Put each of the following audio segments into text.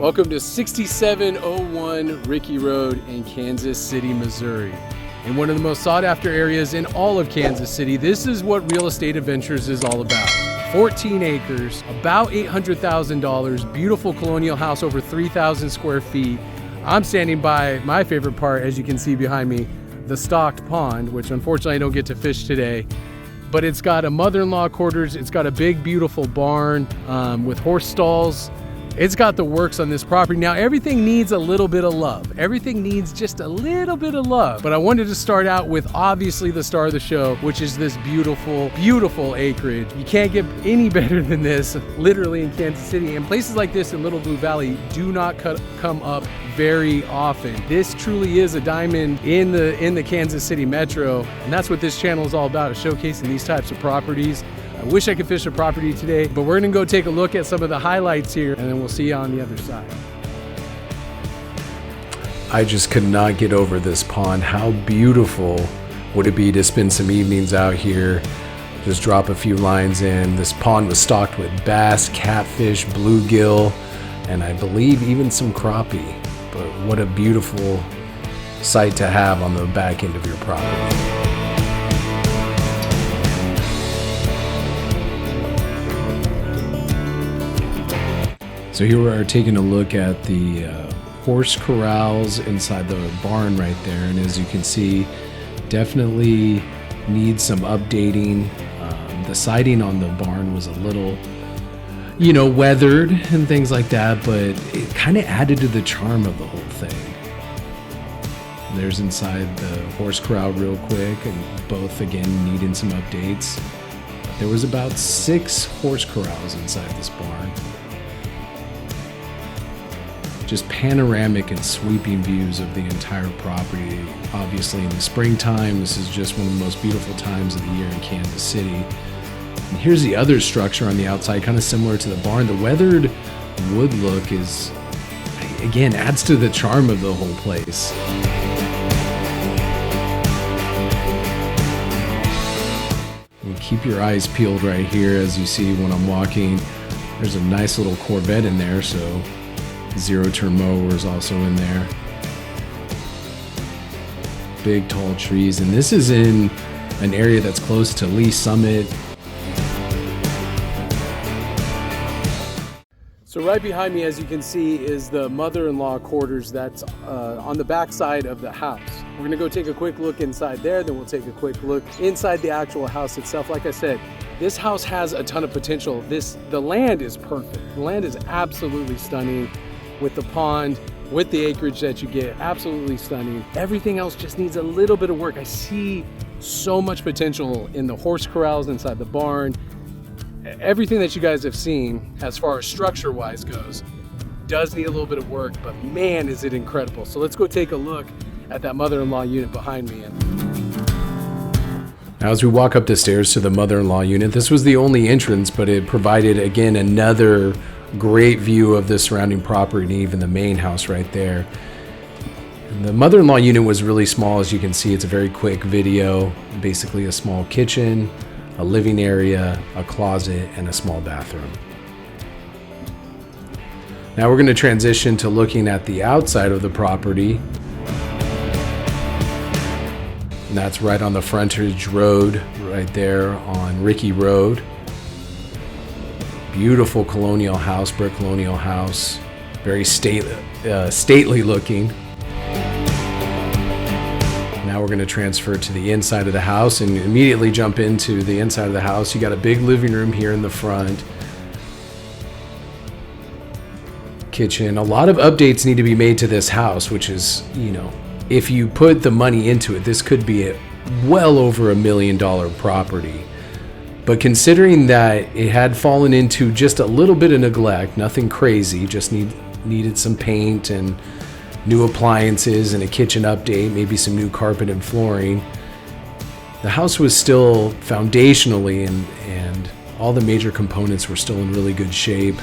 Welcome to 6701 Rickey Road in Kansas City, Missouri. In one of the most sought after areas in all of Kansas City, this is what Real Estate Adventures is all about. 14 acres, about $800,000, beautiful colonial house, over 3,000 square feet. I'm standing by my favorite part, as you can see behind me, the stocked pond, which unfortunately I don't get to fish today. But it's got a mother-in-law quarters, it's got a big beautiful barn with horse stalls. It's got the works on this property. Now everything needs a little bit of love. Everything needs just a little bit of love. But I wanted to start out with obviously the star of the show, which is this beautiful, beautiful acreage. You can't get any better than this, literally in Kansas City. And places like this in Little Blue Valley do not come up very often. This truly is a diamond in the Kansas City metro. And that's what this channel is all about, is showcasing these types of properties. I wish I could fish a property today, but we're gonna go take a look at some of the highlights here, and then we'll see you on the other side. I just could not get over this pond. How beautiful would it be to spend some evenings out here, just drop a few lines in. This pond was stocked with bass, catfish, bluegill, and I believe even some crappie. But what a beautiful sight to have on the back end of your property. So here we are taking a look at the horse corrals inside the barn right there, and as you can see, definitely needs some updating. The siding on the barn was a little, weathered and things like that, but it kind of added to the charm of the whole thing. There's inside the horse corral real quick, and both again needing some updates. There was about 6 horse corrals inside this barn. Just panoramic and sweeping views of the entire property. Obviously in the springtime, this is just one of the most beautiful times of the year in Kansas City. And here's the other structure on the outside, kind of similar to the barn. The weathered wood look is, again, adds to the charm of the whole place. And keep your eyes peeled right here as you see when I'm walking. There's a nice little Corvette in there, so zero-turn mower is also in there. Big tall trees, and this is in an area that's close to Lee Summit. So right behind me, as you can see, is the mother-in-law quarters that's on the back side of the house. We're gonna go take a quick look inside there, then we'll take a quick look inside the actual house itself. Like I said, this house has a ton of potential. The land is perfect. The land is absolutely stunning. With the pond, with the acreage that you get, absolutely stunning. Everything else just needs a little bit of work. I see so much potential in the horse corrals inside the barn. Everything that you guys have seen as far as structure-wise goes does need a little bit of work, but man, is it incredible. So let's go take a look at that mother-in-law unit behind me. Now, as we walk up the stairs to the mother-in-law unit, this was the only entrance, but it provided, again, another great view of the surrounding property and even the main house right there. And the mother-in-law unit was really small. As you can see, it's a very quick video. Basically a small kitchen, a living area, a closet, and a small bathroom. Now we're going to transition to looking at the outside of the property. And that's right on the frontage road right there on Rickey Road. Beautiful colonial house, brick colonial house, very stately looking. Now we're going to transfer to the inside of the house and immediately jump into the inside of the house. You got a big living room here in the front. Kitchen. A lot of updates need to be made to this house, which is, if you put the money into it, this could be a well over $1 million property. But considering that it had fallen into just a little bit of neglect, nothing crazy, just needed some paint and new appliances and a kitchen update, maybe some new carpet and flooring, the house was still foundationally and all the major components were still in really good shape.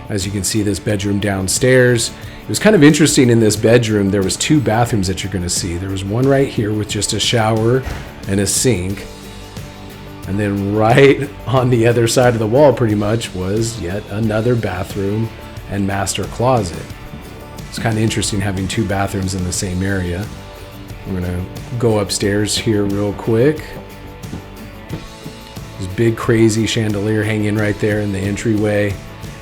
As you can see, this bedroom downstairs, it was kind of interesting. In this bedroom, there was 2 bathrooms that you're going to see. There was one right here with just a shower and a sink. And then right on the other side of the wall pretty much was yet another bathroom and master closet. It's kind of interesting having two bathrooms in the same area. We're gonna go upstairs here real quick. This big crazy chandelier hanging right there in the entryway.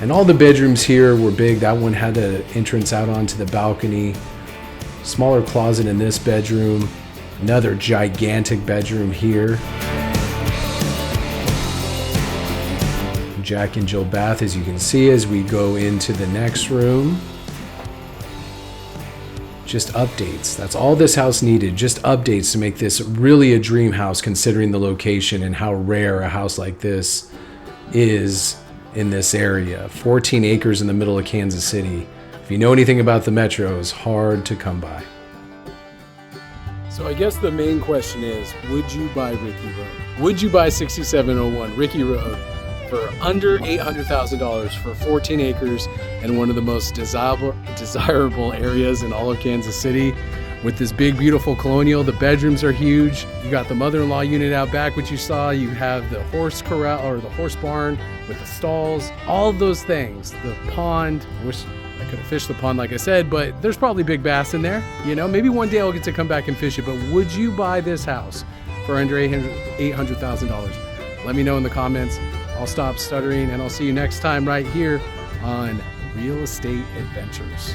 And all the bedrooms here were big. That one had an entrance out onto the balcony. Smaller closet in this bedroom. Another gigantic bedroom here. Jack and Jill bath, as you can see as we go into the next room. Just updates. That's all this house needed. Just updates to make this really a dream house, considering the location and how rare a house like this is in this area. 14 acres in the middle of Kansas City. If you know anything about the metro, it's hard to come by. So I guess the main question is, would you buy Rickey Road? Would you buy 6701 Rickey Road for under $800,000 for 14 acres and one of the most desirable areas in all of Kansas City? With this big, beautiful Colonial, the bedrooms are huge. You got the mother-in-law unit out back, which you saw. You have the horse corral or the horse barn with the stalls, all of those things. The pond, I wish I could have fished the pond like I said, but there's probably big bass in there. You know, maybe one day I'll get to come back and fish it, but would you buy this house for under $800,000? Let me know in the comments. I'll stop stuttering and I'll see you next time right here on Real Estate Adventures.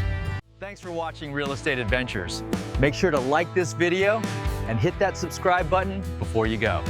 Thanks for watching Real Estate Adventures. Make sure to like this video and hit that subscribe button before you go.